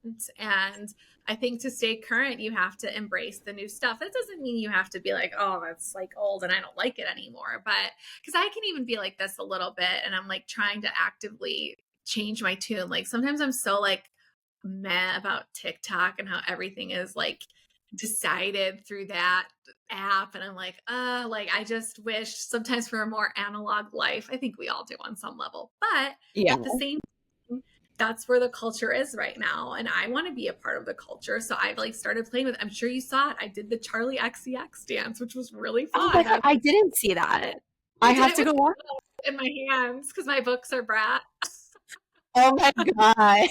current, and I think to stay current, you have to embrace the new stuff. That doesn't mean you have to be like, oh, that's like old and I don't like it anymore. But because I can even be like this a little bit, and I'm like trying to actively change my tune. Like, sometimes I'm so like meh about TikTok and how everything is like decided through that app, and I'm like, like I just wish sometimes for a more analog life. I think we all do on some level, but Yeah. at the same time, that's where the culture is right now. And I want to be a part of the culture. So I like started playing with, I'm sure you saw it. I did the Charlie XCX dance, which was really Oh my fun. God, I didn't see that. I I did have it to with go watch. in my hands because my books are brat. Oh my God.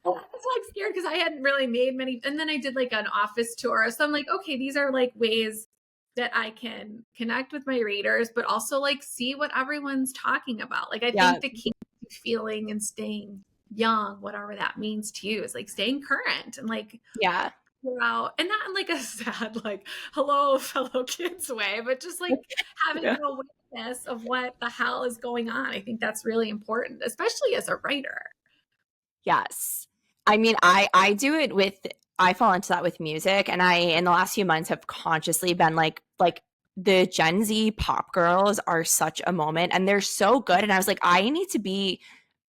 I was like scared because I hadn't really made many. And then I did like an office tour. So I'm like, okay, these are like ways that I can connect with my readers, but also like see what everyone's talking about. Like I Yeah. think the key to feeling and staying young, whatever that means to you, is like staying current and like Yeah. throughout, and not in like a sad, like, hello, fellow kids way, but just like having Yeah. an awareness of what the hell is going on. I think that's really important, especially as a writer. Yes. I mean, I do it with I fall into that with music, and I in the last few months have consciously been like the Gen Z pop girls are such a moment and they're so good, and I was like I need to be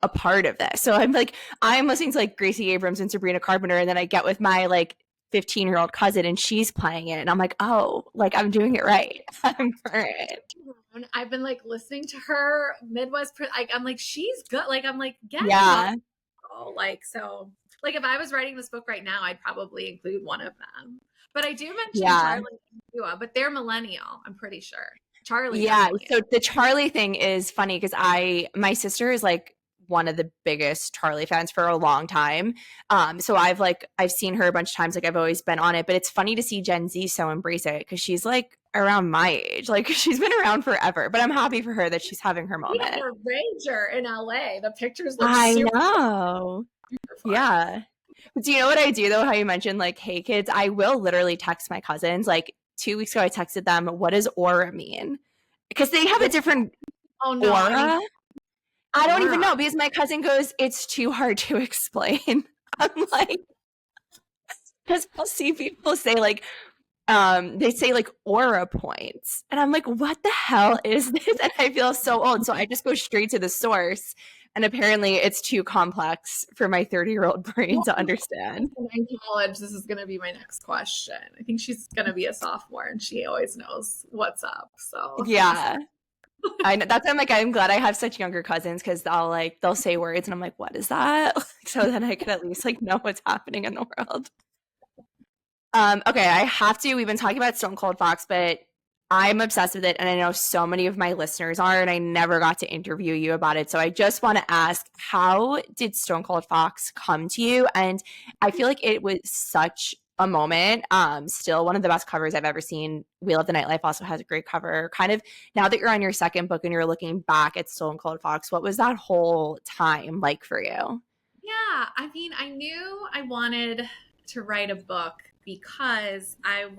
a part of this. So I'm listening to like Gracie Abrams and Sabrina Carpenter, and then I get with my like 15-year-old cousin and she's playing it and I'm like, "Oh, like I'm doing it right." I'm current. I've been like listening to her Midwest, like I'm like, she's good. Like I'm like getting Yeah. like, so like if I was writing this book right now, I'd probably include one of them. But I do mention Yeah. Charlie and Kayla, but they're millennial, I'm pretty sure. Charlie Yeah, definitely. so the Charlie thing is funny because my sister is like one of the biggest Charlie fans for a long time. So I've seen her a bunch of times, like I've always been on it, but it's funny to see Gen Z so embrace it because she's like around my age. Like she's been around forever, but I'm happy for her that she's having her We had moment. a rager in LA. The pictures look I super, know. super fun. Yeah. Do you know what I do though? How you mentioned like, hey kids, I will literally text my cousins. Like 2 weeks ago, I texted them, what does aura mean? Because they have a different Oh no, aura. I don't even aura. know because my cousin goes, it's too hard to explain. I'm like, because I'll see people say like, they say like aura points. And I'm like, what the hell is this? And I feel so old. So I just go straight to the source. And apparently it's too complex for my 30-year-old brain to understand. In college, this is going to be my next question. I think she's going to be a sophomore and she always knows what's up. So Yeah. I know that's why I'm like, I'm glad I have such younger cousins because they'll say words and I'm like, what is that? So then I could at least like know what's happening in the world. Okay, I have to. We've been talking about Stone Cold Fox, but I'm obsessed with it, and I know so many of my listeners are, and I never got to interview you about it. So I just want to ask, how did Stone Cold Fox come to you? And I feel like it was such a moment. Still one of the best covers I've ever seen. We Love the Nightlife also has a great cover. Kind of now that you're on your second book and you're looking back at Stone Cold Fox, what was that whole time like for you? yeah, I mean, I knew I wanted to write a book because I'm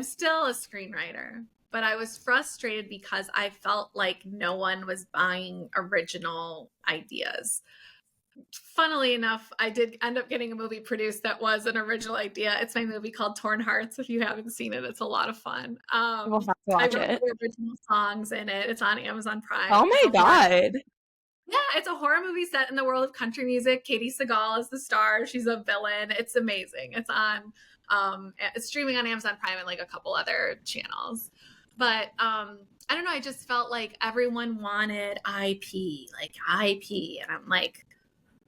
still a screenwriter, but I was frustrated because I felt like no one was buying original ideas. Funnily enough, I did end up getting a movie produced that was an original idea. It's my movie called Torn Hearts. If you haven't seen it, it's a lot of fun. We'll have to I watch wrote it. the original songs in it. It's on Amazon Prime. Oh It's my a horror. God. Yeah, it's a horror movie set in the world of country music. Katie Seagal is the star. She's a villain. It's amazing. It's streaming on Amazon Prime and like a couple other channels. But I don't know, I just felt like everyone wanted IP, like IP. And I'm like,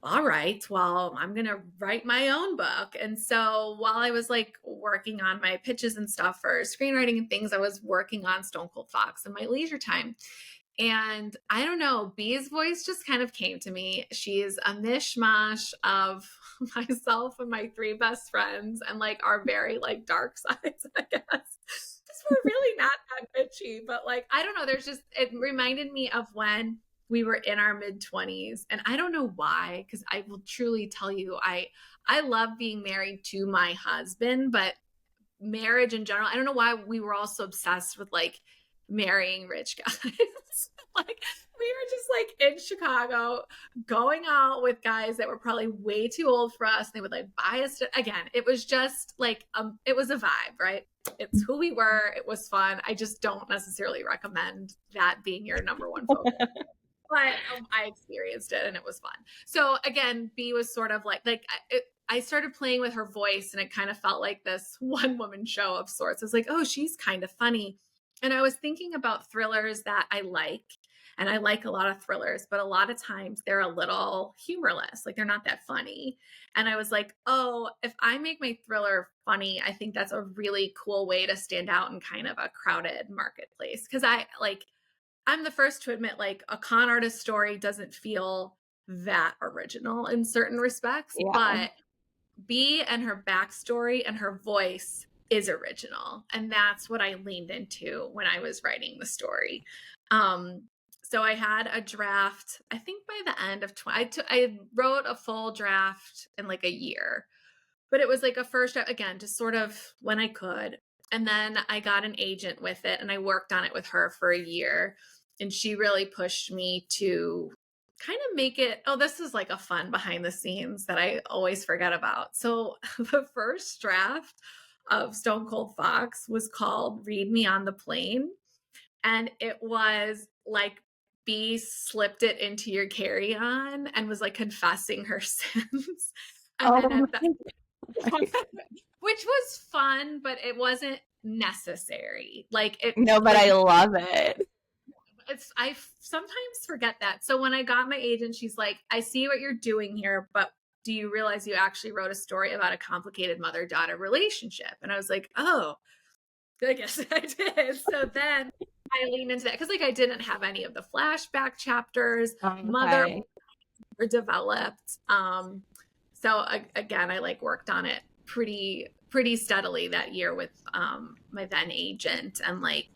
all right, well, I'm going to write my own book. And so while I was like working on my pitches and stuff for screenwriting and things, I was working on Stone Cold Fox in my leisure time. And I don't know, Bee's voice just kind of came to me. She's a mishmash of myself and my three best friends and like our very like dark sides, I guess. Just we're really not that bitchy, but like, I don't know. It reminded me of when we were in our mid 20s. And I don't know why, because I will truly tell you, I love being married to my husband, but marriage in general, I don't know why we were all so obsessed with like marrying rich guys. Like we were just like in Chicago going out with guys that were probably way too old for us. They would like buy us again. It was just like it was a vibe, right? It's who we were. It was fun. I just don't necessarily recommend that being your number one focus. But I experienced it and it was fun. So again, B was sort of I started playing with her voice and it kind of felt like this one woman show of sorts. I was like, oh, she's kind of funny. And I was thinking about thrillers that I like. and I like a lot of thrillers, but a lot of times they're a little humorless, like they're not that funny. And I was like, oh, if I make my thriller funny, I think that's a really cool way to stand out in kind of a crowded marketplace. Cause I'm the first to admit, like, a con artist story doesn't feel that original in certain respects, Yeah. but B and her backstory and her voice is original. And that's what I leaned into when I was writing the story. Um, so I had a draft, I think by the end of I wrote a full draft in like a year, but it was like a first draft, again, just sort of when I could. And then I got an agent with it and I worked on it with her for a year. And she really pushed me to kind of make it. Oh, this is like a fun behind the scenes that I always forget about. So the first draft of Stone Cold Fox was called Read Me on the Plane. And it was like B slipped it into your carry on and was like confessing her sins. And Oh then my at the God. which was fun, but it wasn't necessary. Like it, No, but like I love it. I sometimes forget that. So when I got my agent, she's like, I see what you're doing here, but do you realize you actually wrote a story about a complicated mother-daughter relationship? And I was like, oh, I guess I did. So then I leaned into that because like I didn't have any of the flashback chapters. Mother Okay. were developed. So again, I like worked on it pretty steadily that year with my then agent and like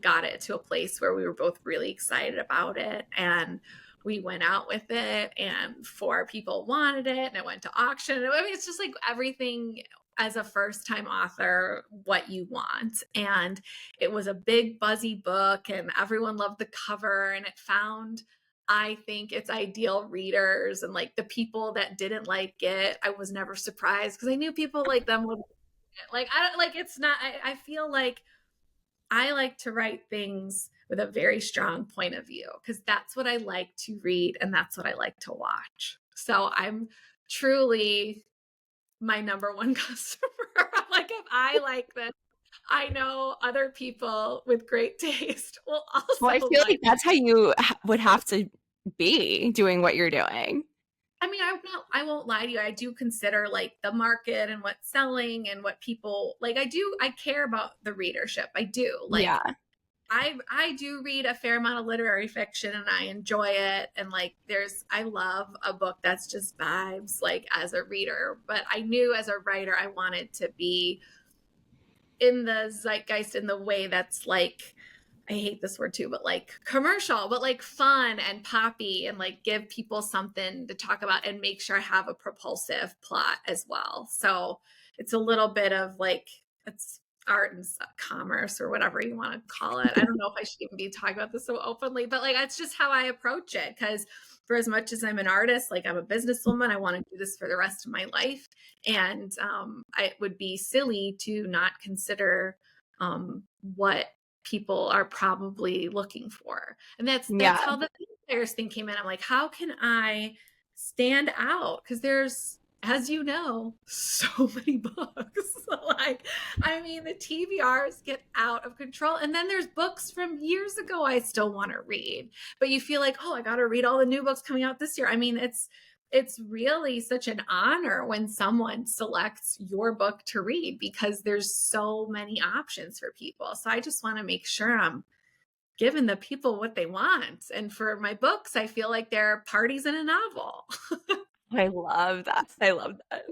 got it to a place where we were both really excited about it, and we went out with it and 4 people wanted it and it went to auction. I mean, it's just like everything as a first time author, what you want. And it was a big buzzy book and everyone loved the cover, and it found, I think, its ideal readers. And like the people that didn't like it, I was never surprised because I knew people like them would like, I don't like, it's not, I feel like I like to write things with a very strong point of view because that's what I like to read and that's what I like to watch. So I'm truly my number one customer. Like if I like this, I know other people with great taste will Well, I also feel like like. that's how you would have to be doing what you're doing. I mean, I won't lie to you. I do consider like the market and what's selling and what people like. I care about the readership. I do. Like Yeah. I do read a fair amount of literary fiction and I enjoy it. And like I love a book that's just vibes like as a reader, but I knew as a writer I wanted to be in the zeitgeist in the way that's like, I hate this word too, but like commercial, but like fun and poppy and like give people something to talk about and make sure I have a propulsive plot as well. So it's a little bit of like, it's art and commerce or whatever you want to call it. I don't know if I should even be talking about this so openly, but like that's just how I approach it. Because for as much as I'm an artist, like I'm a businesswoman, I want to do this for the rest of my life. And it would be silly to not consider what people are probably looking for. And that's Yeah. how the players thing came in. I'm like, how can I stand out? Because there's, as you know, so many books. Like, I mean, the TBRs get out of control. And then there's books from years ago I still want to read. But you feel like, oh, I got to read all the new books coming out this year. I mean, it's really such an honor when someone selects your book to read because there's so many options for people. So I just want to make sure I'm giving the people what they want. And for my books, I feel like they're parties in a novel. I love that. I love that.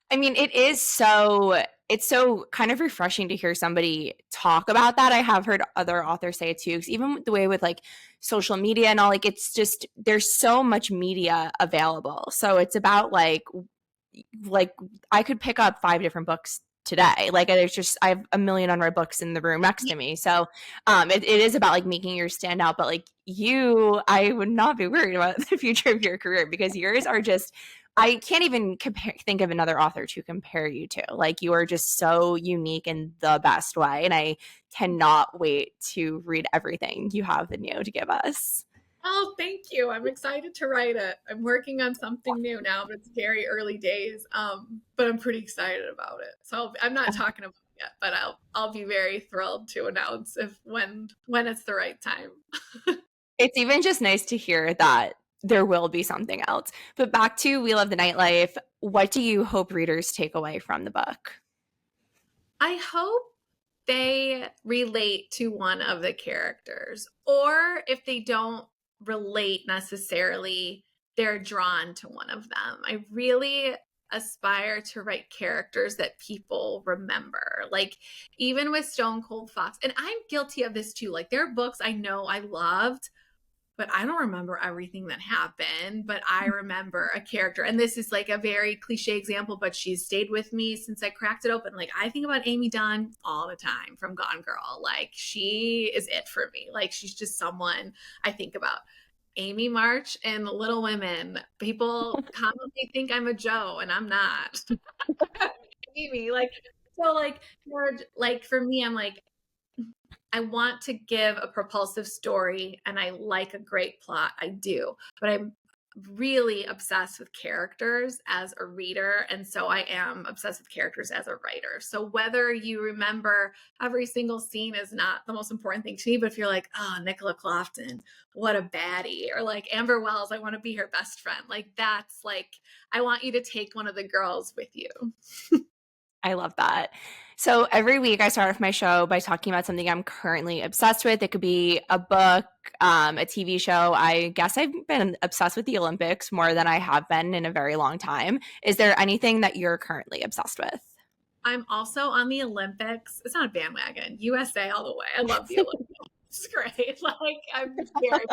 I mean, it's so kind of refreshing to hear somebody talk about that. I have heard other authors say it too, because even the way with like social media and all, like it's just there's so much media available. So it's about like I could pick up 5 different books today. Like there's just I have a million unread books in the room next to me. So it is about like making yours stand out. But like you, I would not be worried about the future of your career because yours are just I can't even think of another author to compare you to. Like you are just so unique in the best way, and I cannot wait to read everything you have the new to give us. Oh, thank you. I'm excited to write it. I'm working on something new now, but it's very early days. But I'm pretty excited about it. So I'm not talking about it yet, but I'll be very thrilled to announce if when it's the right time. It's even just nice to hear that there will be something else. But back to We Love the Nightlife, what do you hope readers take away from the book? I hope they relate to one of the characters, or if they don't relate necessarily, they're drawn to one of them. I really aspire to write characters that people remember. Like, even with Stone Cold Fox, and I'm guilty of this too. Like, there are books I know I loved, but I don't remember everything that happened, but I remember a character. And this is like a very cliche example, but she's stayed with me since I cracked it open. Like, I think about Amy Dunn all the time from Gone Girl. Like, she is it for me. Like, she's just someone I think about. Amy March and Little Women. People commonly think I'm a Joe, and I'm not. Amy, like, so like for me, I'm like, I want to give a propulsive story and I like a great plot. I do. But I'm really obsessed with characters as a reader. And so I am obsessed with characters as a writer. So whether you remember every single scene is not the most important thing to me. But if you're like, oh, Nicola Clofton, what a baddie. Or like Amber Wells, I want to be her best friend. Like, that's like, I want you to take one of the girls with you. I love that. So every week I start off my show by talking about something I'm currently obsessed with. It could be a book, a TV show. I guess I've been obsessed with the Olympics more than I have been in a very long time. Is there anything that you're currently obsessed with? I'm also on the Olympics. It's not a bandwagon. USA all the way. I love the Olympics. It's great. Like, I'm very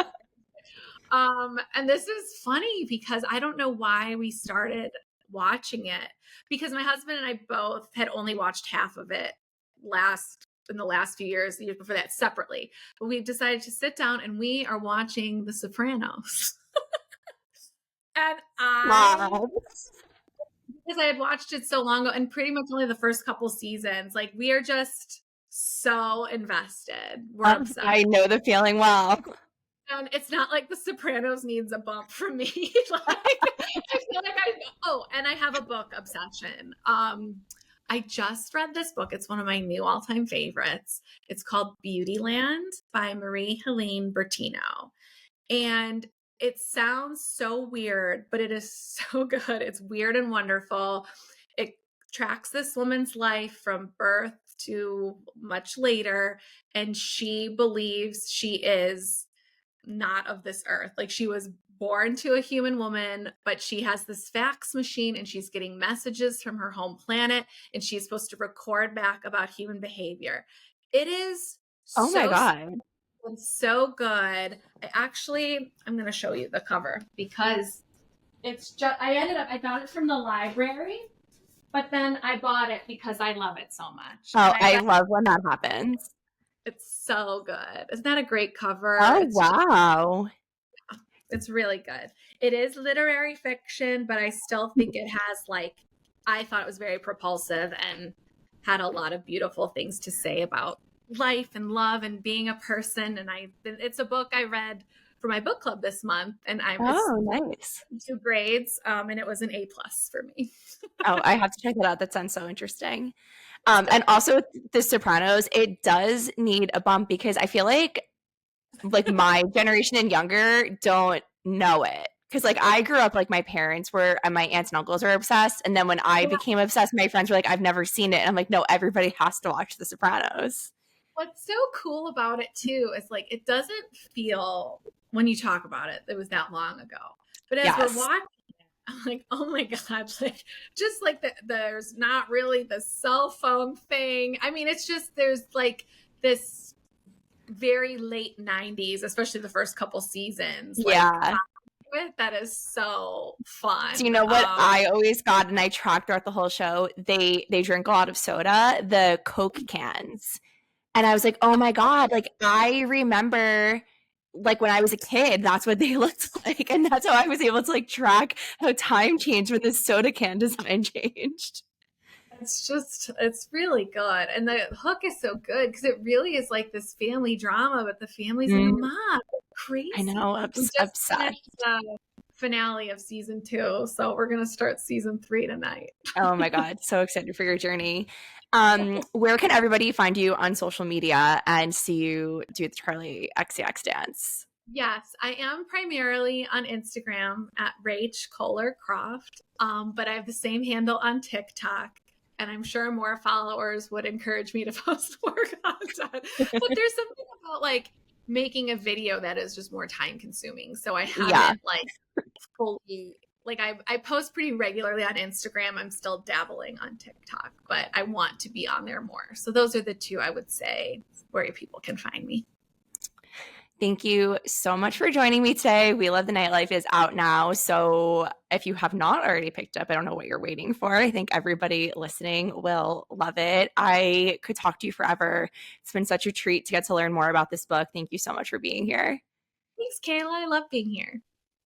and this is funny because I don't know why we started watching it, because my husband and I both had only watched half of it in the last few years, the years before that, separately. But we've decided to sit down and we are watching The Sopranos. And Wow. because I had watched it so long ago and pretty much only the first couple seasons, like, we are just so invested. We're obsessed. I know the feeling well. And it's not like The Sopranos needs a bump from me. Like, I feel like and I have a book obsession. I just read this book. It's one of my new all-time favorites. It's called Beautyland by Marie-Helene Bertino. And it sounds so weird, but it is so good. It's weird and wonderful. It tracks this woman's life from birth to much later, and she believes she is not of this earth. Like, she was born to a human woman, but she has this fax machine and she's getting messages from her home planet, and she's supposed to record back about human behavior. It is Oh my God. so good. I'm going to show you the cover because it's just, I got it from the library, but then I bought it because I love it so much. Oh, I love when that happens. It's so good. Isn't that a great cover? Oh, wow. It's really good. It is literary fiction, but I still think it has, like, I thought it was very propulsive and had a lot of beautiful things to say about life and love and being a person. And it's a book I read for my book club this month, and nice. 2 grades, and it was an A+ for me. Oh, I have to check it out. That sounds so interesting. And also The Sopranos, it does need a bump because I feel like my generation and younger don't know it. Because like I grew up, like my parents were and my aunts and uncles were obsessed. And then when I became obsessed, my friends were like, I've never seen it. And I'm like, no, everybody has to watch The Sopranos. What's so cool about it too is, like, it doesn't feel, when you talk about it, it was that long ago. But as we're watching it, I'm like, oh my God, like, just like there's not really the cell phone thing. I mean, it's just, there's like this very late 90s, especially the first couple seasons. Yeah. That is so fun. Do you know what I always got, and I tracked throughout the whole show? They drink a lot of soda, the Coke cans. And I was like, oh my God, like I remember like when I was a kid, that's what they looked like. And that's how I was able to like track how time changed when the soda can design changed. It's really good. And the hook is so good because it really is like this family drama, but the family's in a mob. Crazy. I know, obsessed. The finale of season 2. So we're going to start season 3 tonight. Oh my God. So excited for your journey. Where can everybody find you on social media and see you do the Charlie XCX dance? Yes, I am primarily on Instagram at Rach Koller Croft, but I have the same handle on TikTok. And I'm sure more followers would encourage me to post more content. But there's something about like making a video that is just more time consuming. So I Yeah. haven't like fully like I post pretty regularly on Instagram. I'm still dabbling on TikTok, but I want to be on there more. So those are the two I would say where people can find me. Thank you so much for joining me today. We Love the Nightlife is out now. So if you have not already picked up, I don't know what you're waiting for. I think everybody listening will love it. I could talk to you forever. It's been such a treat to get to learn more about this book. Thank you so much for being here. Thanks, Kayla. I love being here.